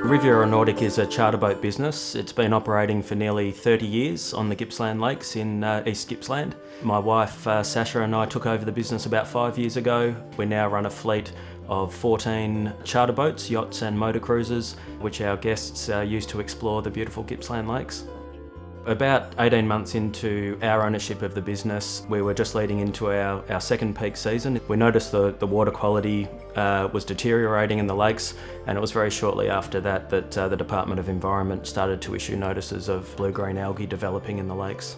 Riviera Nautic is a charter boat business. It's been operating for nearly 30 years on the Gippsland Lakes in East Gippsland. My wife Sasha and I took over the business about 5 years ago. We now run a fleet of 14 charter boats, yachts and motor cruisers, which our guests use to explore the beautiful Gippsland Lakes. About 18 months into our ownership of the business, we were just leading into our second peak season. We noticed the water quality was deteriorating in the lakes, and it was very shortly after that the Department of Environment started to issue notices of blue-green algae developing in the lakes.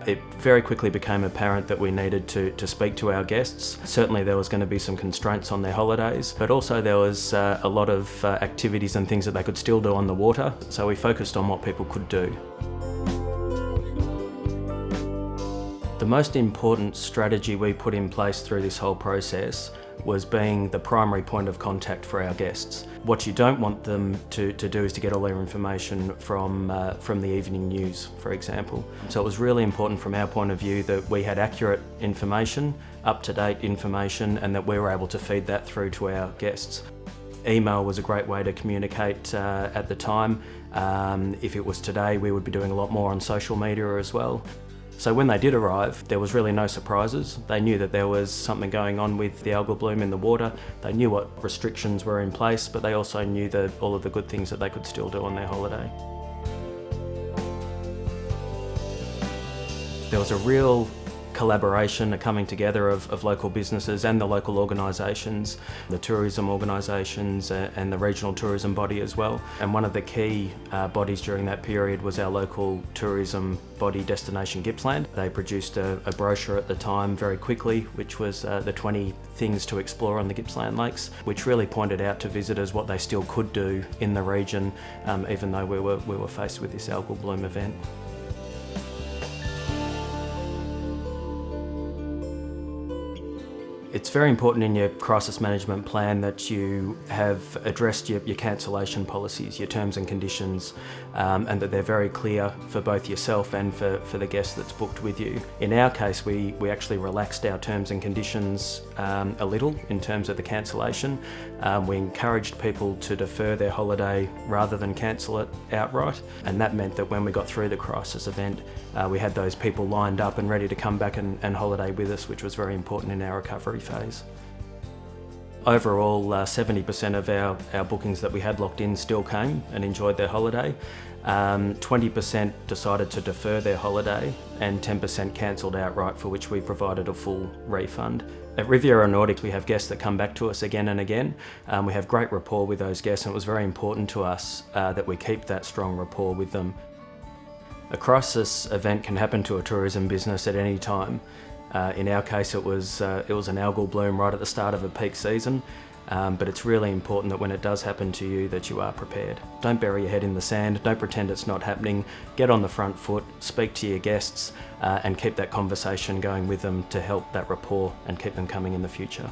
It very quickly became apparent that we needed to speak to our guests. Certainly there was going to be some constraints on their holidays, but also there was a lot of activities and things that they could still do on the water, so we focused on what people could do. The most important strategy we put in place through this whole process was being the primary point of contact for our guests. What you don't want them to do is to get all their information from the evening news, for example. So it was really important from our point of view that we had accurate information, up-to-date information, and that we were able to feed that through to our guests. Email was a great way to communicate at the time. If it was today, we would be doing a lot more on social media as well. So when they did arrive, there was really no surprises. They knew that there was something going on with the algal bloom in the water. They knew what restrictions were in place, but they also knew that all of the good things that they could still do on their holiday. There was a real collaboration, a coming together of local businesses and the local organisations, the tourism organisations and the regional tourism body as well. And one of the key bodies during that period was our local tourism body, Destination Gippsland. They produced a brochure at the time very quickly, which was the 20 things to explore on the Gippsland Lakes, which really pointed out to visitors what they still could do in the region, even though we were faced with this algal bloom event. It's very important in your crisis management plan that you have addressed your cancellation policies, your terms and conditions, and that they're very clear for both yourself and for the guest that's booked with you. In our case, we actually relaxed our terms and conditions a little in terms of the cancellation. We encouraged people to defer their holiday rather than cancel it outright, and that meant that when we got through the crisis event, we had those people lined up and ready to come back and holiday with us, which was very important in our recovery phase. Overall, 70% of our bookings that we had locked in still came and enjoyed their holiday. 20% decided to defer their holiday and 10% cancelled outright, for which we provided a full refund. At Riviera Nautic, we have guests that come back to us again and again. We have great rapport with those guests, and it was very important to us that we keep that strong rapport with them. A crisis event can happen to a tourism business at any time. In our case, it was an algal bloom right at the start of a peak season, but it's really important that when it does happen to you, that you are prepared. Don't bury your head in the sand, don't pretend it's not happening. Get on the front foot, speak to your guests, and keep that conversation going with them to help that rapport and keep them coming in the future.